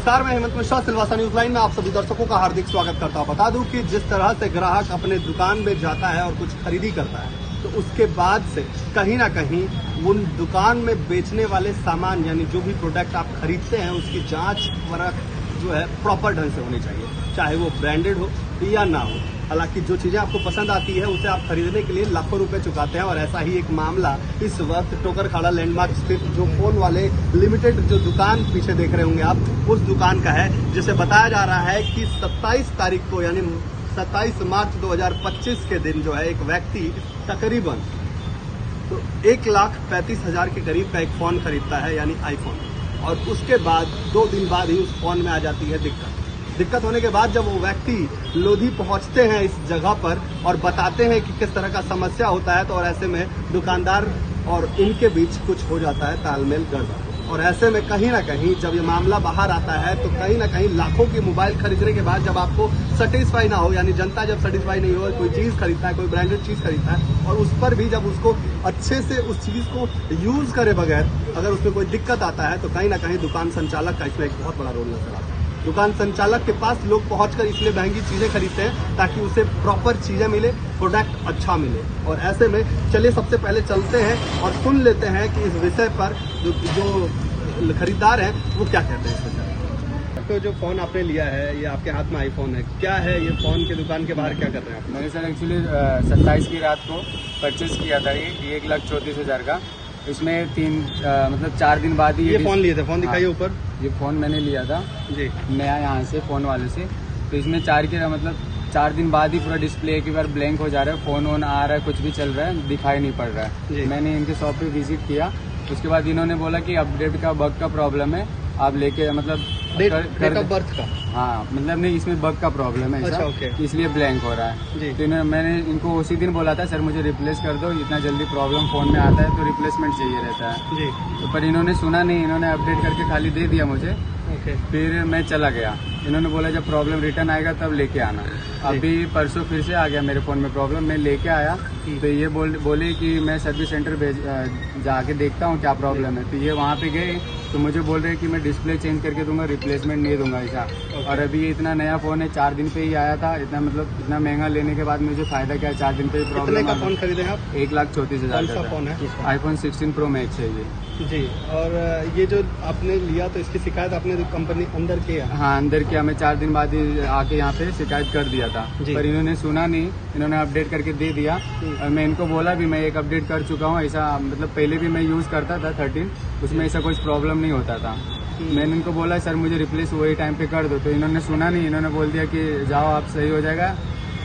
नमस्कार, मैं Hemant Mishra Silvassa news line में आप सभी दर्शकों का हार्दिक स्वागत करता हूं। बता दूं कि जिस तरह से ग्राहक अपने दुकान में जाता है और कुछ खरीदी करता है तो उसके बाद से कहीं ना कहीं उन दुकान में बेचने वाले सामान यानी जो भी प्रोडक्ट आप खरीदते हैं उसकी जांच परख जो है प्रॉपर ढंग से होनी चाहिए, चाहे वो ब्रांडेड हो या ना हो। हालांकि जो चीज़ें आपको पसंद आती है उसे आप खरीदने के लिए लाखों रुपए चुकाते हैं और ऐसा ही एक मामला इस वक्त टोकरखाड़ा लैंडमार्क स्थित जो फोन वाले लिमिटेड जो दुकान पीछे देख रहे होंगे आप, उस दुकान का है, जिसे बताया जा रहा है कि 27 तारीख को यानी 27 मार्च 2025 के दिन जो है एक व्यक्ति तकरीबन तो 1,35,000 के करीब का एक फ़ोन खरीदता है यानी आईफोन, और उसके बाद 2 दिन बाद ही उस फोन में आ जाती है दिक्कत होने के बाद जब वो व्यक्ति लोधी पहुंचते हैं इस जगह पर और बताते हैं कि किस तरह का समस्या होता है, तो और ऐसे में दुकानदार और इनके बीच कुछ हो जाता है तालमेल गड़बड़। और ऐसे में कहीं ना कहीं जब ये मामला बाहर आता है तो कहीं ना कहीं लाखों की मोबाइल खरीदने के बाद जब आपको सेटिस्फाई ना हो, यानी जनता जब सेटिस्फाई नहीं हो, कोई चीज़ खरीदता है, कोई ब्रांडेड चीज़ खरीदता है और उस पर भी जब उसको अच्छे से उस चीज़ को यूज़ करे बगैर अगर उसमें कोई दिक्कत आता है तो कहीं ना कहीं दुकान संचालक का इसमें एक बहुत बड़ा रोल नजर आता है। दुकान संचालक के पास लोग पहुंचकर इसलिए महंगी चीजें खरीदते हैं ताकि उसे प्रॉपर चीजें मिले, प्रोडक्ट अच्छा मिले। और ऐसे में चलिए सबसे पहले चलते हैं और सुन लेते हैं कि इस विषय पर जो खरीदार हैं वो क्या कहते हैं इस विषय। तो जो फोन आपने लिया है ये आपके हाथ में आईफोन है, क्या है ये फोन की दुकान के बाहर क्या कर रहे हैं आप? मैंने सर एक्चुअली 27 की रात को परचेज किया था ये 1,34,000 का। इसमें 4 दिन बाद ही ये फोन लिए थे। फोन दिखाइए ऊपर। ये फोन मैंने लिया था जी, नया यहाँ से फोन वाले से। तो इसमें 4 दिन बाद ही पूरा डिस्प्ले एक बार ब्लैंक हो जा रहा है, फोन ऑन आ रहा है, कुछ भी चल रहा है, दिखाई नहीं पड़ रहा है। मैंने इनके शॉप पे विजिट किया, उसके बाद इन्होंने बोला कि अपडेट का बग का प्रॉब्लम है, आप लेके डेट ऑफ बर्थ का। हाँ, मतलब नहीं, इसमें बग का प्रॉब्लम है। अच्छा, ओके। इसलिए ब्लैंक हो रहा है। तो मैंने इनको उसी दिन बोला था सर मुझे रिप्लेस कर दो, इतना जल्दी प्रॉब्लम फोन में आता है तो रिप्लेसमेंट चाहिए रहता है जी। तो पर इन्होंने सुना नहीं, इन्होंने अपडेट करके खाली दे दिया मुझे। फिर मैं चला गया, इन्होंने बोला जब प्रॉब्लम रिटर्न आएगा तब लेके आना। अभी परसों फिर से आ गया मेरे फ़ोन में प्रॉब्लम, मैं लेके आया तो ये बोले कि मैं सर्विस सेंटर जाके देखता हूँ क्या प्रॉब्लम है। तो ये वहाँ पे गए तो मुझे बोल रहे हैं कि मैं डिस्प्ले चेंज करके दूंगा, रिप्लेसमेंट नहीं दूंगा ऐसा। और अभी ये इतना नया फ़ोन है, 4 दिन पे ही आया था, इतना महंगा लेने के बाद मुझे फायदा क्या है, 4 दिन पे ही प्रॉब्लम। का फोन खरीदे आप? 1,34,000 का फोन है, iPhone 16 Pro Max है ये जी। और ये जो आपने लिया तो इसकी शिकायत आपने कंपनी अंदर किया? हाँ, अंदर किया। मैं 4 दिन बाद ही आके यहाँ पे शिकायत कर दिया था, पर इन्होंने सुना नहीं, इन्होंने अपडेट करके दे दिया। और मैं इनको बोला भी मैं एक अपडेट कर चुका हूँ, ऐसा पहले भी मैं यूज़ करता था 13, उसमें ऐसा कुछ प्रॉब्लम नहीं होता था। मैंने इनको बोला सर मुझे रिप्लेस वही टाइम पे कर दो, तो इन्होंने सुना नहीं, इन्होंने बोल दिया कि जाओ आप सही हो जाएगा।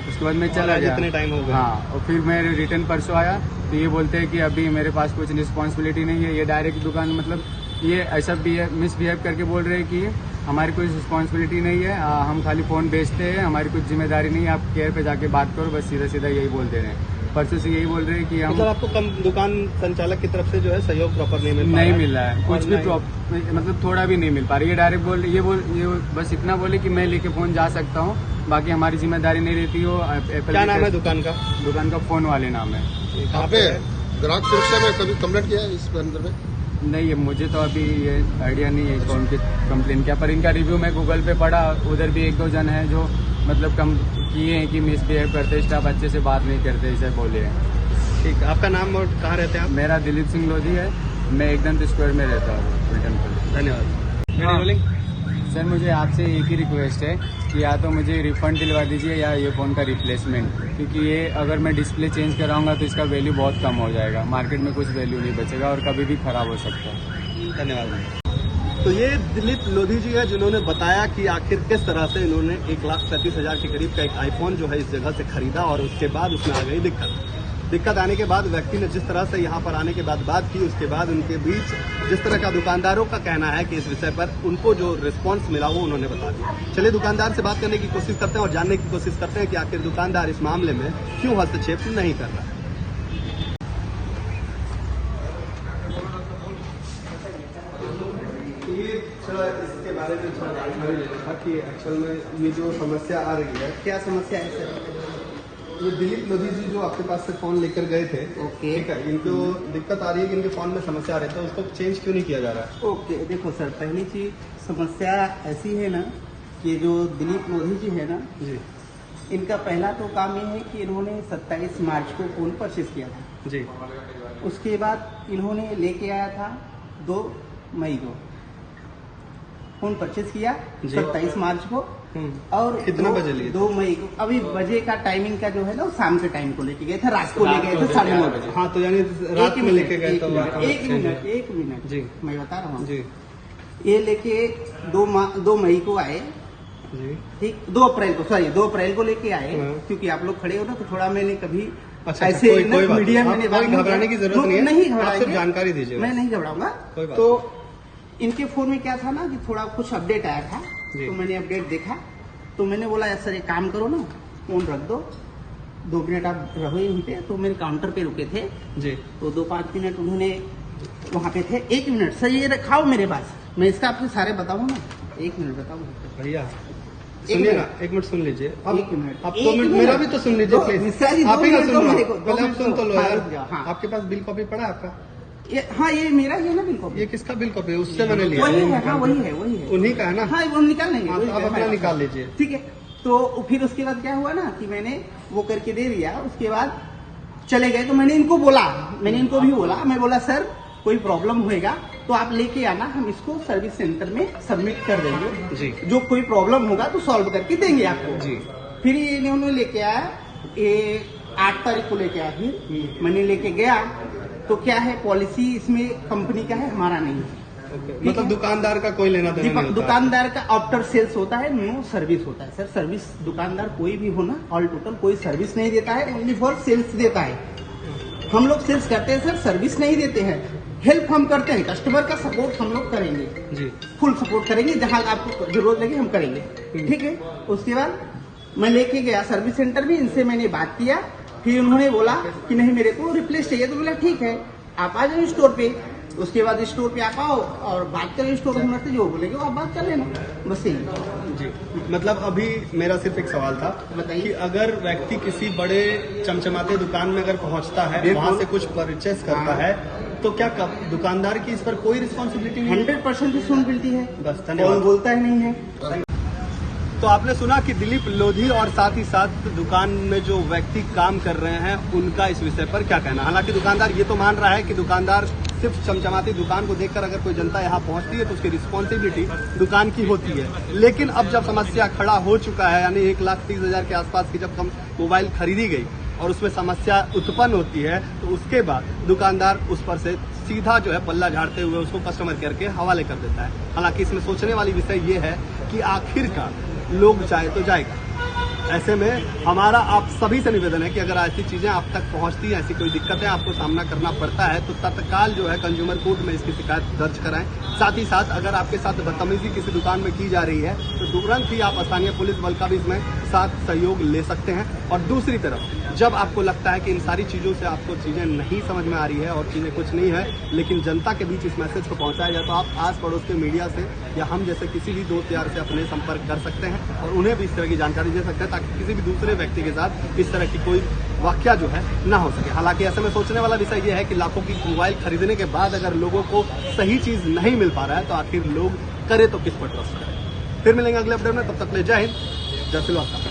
उसके बाद मैं चला गया। कितने टाइम हो गया? हाँ, और फिर मैं रिटर्न परसों आया तो ये बोलते हैं कि अभी मेरे पास कुछ रिस्पॉन्सिबिलिटी नहीं है। ये डायरेक्ट दुकान ये ऐसा मिसबिहेव करके बोल रहे हैं कि हमारी कोई रिस्पॉन्सिबिलिटी नहीं है, हम खाली फ़ोन बेचते हैं, हमारी कुछ जिम्मेदारी नहीं है, आप केयर पे जाके बात करो, बस सीधा सीधा यही बोल दे रहे हैं। परसों से यही बोल रहे हैं कि हम आपको दुकान संचालक की तरफ से जो है सहयोग प्रॉपर नहीं मिल रहा है, कुछ भी थोड़ा भी नहीं मिल पा रही। ये डायरेक्ट ये बस इतना बोले कि मैं लेके फ़ोन जा सकता हूँ, बाकी हमारी जिम्मेदारी नहीं रहती हो। क्या नाम है दुकान का? दुकान का फोन वाले नाम है। आपने ग्राहक सुरक्षा में कभी कंप्लेंट किया है इस अंदर में? नहीं, मुझे तो अभी ये आइडिया नहीं है कौन की कंप्लेन किया, पर इनका रिव्यू मैं गूगल पे पढ़ा, उधर भी 1-2 जन हैं जो कम किए हैं कि मिसबिहेव करते, स्टाफ अच्छे से बात नहीं करते, ऐसे बोले हैं। ठीक, आपका नाम और कहाँ रहते हैं आप? मेरा दिलीप सिंह लोधी है, मैं एकदम स्क्वायर में रहता हूँ। धन्यवाद। सर मुझे आपसे एक ही रिक्वेस्ट है कि या तो मुझे रिफ़ंड दिलवा दीजिए या ये फ़ोन का रिप्लेसमेंट, क्योंकि ये अगर मैं डिस्प्ले चेंज कराऊंगा तो इसका वैल्यू बहुत कम हो जाएगा, मार्केट में कुछ वैल्यू नहीं बचेगा और कभी भी ख़राब हो सकता है। धन्यवाद। तो ये दिलीप लोधी जी है जिन्होंने बताया कि आखिर किस तरह से इन्होंने 1,35,000 के करीब का एक आईफोन जो है इस जगह से खरीदा और उसके बाद उसमें आ गई दिक्कत आने के बाद व्यक्ति ने जिस तरह से यहाँ पर आने के बाद बात की, उसके बाद उनके बीच जिस तरह का दुकानदारों का कहना है कि इस विषय पर उनको जो रिस्पांस मिला वो उन्होंने बता दिया। चलिए दुकानदार से बात करने की कोशिश करते हैं और जानने की कोशिश करते हैं कि आखिर दुकानदार इस मामले में क्यों हस्तक्षेप नहीं कर रहा है। इसके बारे में जानकारी लेना था कि एक्चुअल में ये जो समस्या आ रही है, क्या समस्या है सर? ये दिलीप लोधी जी जो आपके पास से फोन लेकर गए थे, ओके। ठीक है, इनको दिक्कत आ रही है कि इनके फोन में समस्या आ रही है, तो उसको चेंज क्यों नहीं किया जा रहा है? ओके, देखो सर, पहली चीज समस्या ऐसी है ना कि जो दिलीप लोधी जी है ना, जी इनका पहला तो काम ये है कि इन्होंने 27 मार्च को फोन परचेज किया था। जी उसके बाद इन्होंने लेके आया था 2 मई को फोन परचेज किया, जी। 27 मार्च को। और कितने बजे लिए? 2 मई को। अभी बजे का टाइमिंग का जो है ना, शाम के टाइम को लेके गए थे, रात को ले गए थे 9:30 बजे। हाँ, तो यानी रात में लेके गए तो एक मिनट जी मैं बता रहा हूँ। जी ये लेके 2 मई को आए, जी। ठीक, 2 अप्रैल को, सॉरी 2 अप्रैल को लेके आए। हाँ। क्योंकि आप लोग खड़े हो ना, तो थोड़ा मैंने कभी अच्छा, ऐसे कोई बात नहीं। मीडिया आप में कोई घबराने की जरूरत नहीं है, नहीं आप घबराएंगे, सिर्फ जानकारी दीजिए। मैं नहीं घबराऊंगा। कोई बात तो इनके फोन में क्या था ना कि थोड़ा कुछ अपडेट आया था, जी। तो मैंने अपडेट देखा, तो मैंने बोला यार सर एक काम करो ना, फोन रख दो, 2 मिनट आप रहो यहीं पे। तो मेरे काउंटर पे रुके थे, जी तो 2-5 मिनट उन्होंने वहाँ पे थे। 1 मिनट सर, ये रखाओ मेरे पास, मैं इसका आपको सारे बताऊँ ना। 1 मिनट बताऊँ भैया, सुनिए ना, 1 मिनट सुन लीजिए। अब 1 मिनट, आप 2 मिनट मेरा भी तो सुन लीजिए प्लीज। आप ही ना सुन लो, पहले आप सुन तो लो यार। हाँ, आपके पास बिल कॉपी पड़ा है आपका? हाँ ये मेरा ही है ना बिल्कुल। ये किसका बिल कॉपी है? उससे मैंने लिया वही है, हाँ वही है, वही है। उन्हीं का है ना? हाँ वो निकाल लेंगे, हाँ, वही तो आप है, अपना हमारे निकाल पास। लीजिए। ठीक है, तो फिर उसके बाद क्या हुआ ना कि मैंने वो करके दे दिया। उसके बाद चले गए, तो मैंने इनको भी बोला, मैं बोला सर कोई प्रॉब्लम होएगा तो आप लेके आना, हम इसको सर्विस सेंटर में सबमिट कर देंगे जी। जो कोई प्रॉब्लम होगा तो सॉल्व करके देंगे आपको जी। फिर ये इन्होंने लेके आया, ये 8 तारीख को लेके आया। फिर मैंने लेके गया, तो क्या है पॉलिसी इसमें कंपनी का है, हमारा नहीं है। मतलब दुकानदार का कोई लेना देना नहीं होता? दुकानदार का आफ्टर सेल्स होता है, नो सर्विस होता है सर। सर्विस दुकानदार कोई भी हो ना, ऑल टोटल कोई सर्विस नहीं देता है, ओनली फॉर सेल्स देता है। हम लोग सेल्स करते हैं सर, सर्विस नहीं देते हैं। हेल्प हम करते हैं, कस्टमर का सपोर्ट हम लोग करेंगे जी, फुल सपोर्ट करेंगे, जहां आपको जरूरत लगे हम करेंगे। ठीक है, उसके बाद मैं लेके गया सर्विस सेंटर में, इनसे मैंने बात किया। फिर उन्होंने बोला कि नहीं मेरे को रिप्लेस चाहिए, तो बोला ठीक है आप आ जाओ स्टोर पे। उसके बाद स्टोर पे आप आओ और बात करें स्टोर ओनर से, जो बोलेगे आप बात कर लेना, बस यही। जी। मतलब अभी मेरा सिर्फ एक सवाल था, बताइए। कि अगर व्यक्ति किसी बड़े चमचमाते दुकान में अगर पहुंचता है, बिल्कुल। वहां से कुछ परचेस करता हाँ। है, तो क्या दुकानदार की इस पर कोई रिस्पॉन्सिबिलिटी नहीं है? 100% रिस्पॉन्सिबिलिटी है, बस, कौन धन्यवाद। बोलता ही नहीं है। तो आपने सुना कि दिलीप लोधी और साथ ही साथ दुकान में जो व्यक्ति काम कर रहे हैं उनका इस विषय पर क्या कहना। हालांकि दुकानदार ये तो मान रहा है कि दुकानदार सिर्फ चमचमाती दुकान को देखकर अगर कोई जनता यहाँ पहुंचती है तो उसकी रिस्पॉन्सिबिलिटी दुकान की होती है। लेकिन अब जब समस्या खड़ा हो चुका है, यानी 1,30,000 के आसपास की जब मोबाइल खरीदी गई और उसमें समस्या उत्पन्न होती है, तो उसके बाद दुकानदार उस पर से सीधा जो है पल्ला झाड़ते हुए उसको कस्टमर केयर के हवाले कर देता है। हालांकि इसमें सोचने वाली विषय ये है कि आखिरकार लोग चाहे तो जाएगा। ऐसे में हमारा आप सभी से निवेदन है कि अगर ऐसी चीजें आप तक पहुंचती हैं, ऐसी कोई दिक्कतें आपको सामना करना पड़ता है, तो तत्काल जो है कंज्यूमर कोर्ट में इसकी शिकायत दर्ज कराएं। साथ ही साथ अगर आपके साथ बदतमीजी किसी दुकान में की जा रही है तो तुरंत ही आप स्थानीय पुलिस बल का भी इसमें साथ सहयोग ले सकते हैं। और दूसरी तरफ जब आपको लगता है कि इन सारी चीजों से आपको चीजें नहीं समझ में आ रही है और चीजें कुछ नहीं है, लेकिन जनता के बीच इस मैसेज को पहुंचाया जाए, तो आप आस पड़ोस के मीडिया से या हम जैसे किसी भी दोस्त यार से अपने संपर्क कर सकते हैं और उन्हें भी इस तरह की जानकारी दे सकते हैं, ताकि किसी भी दूसरे व्यक्ति के साथ इस तरह की कोई वाकया जो है ना हो सके। हालांकि ऐसे में सोचने वाला विषय यह है कि लाखों की मोबाइल खरीदने के बाद अगर लोगों को सही चीज नहीं मिल पा रहा है, तो आखिर लोग करे तो किस पर ट्रस्ट करें। फिर मिलेंगे अगले अपडेट में, तब तक ले जय हिंद, जय श्रीलंका।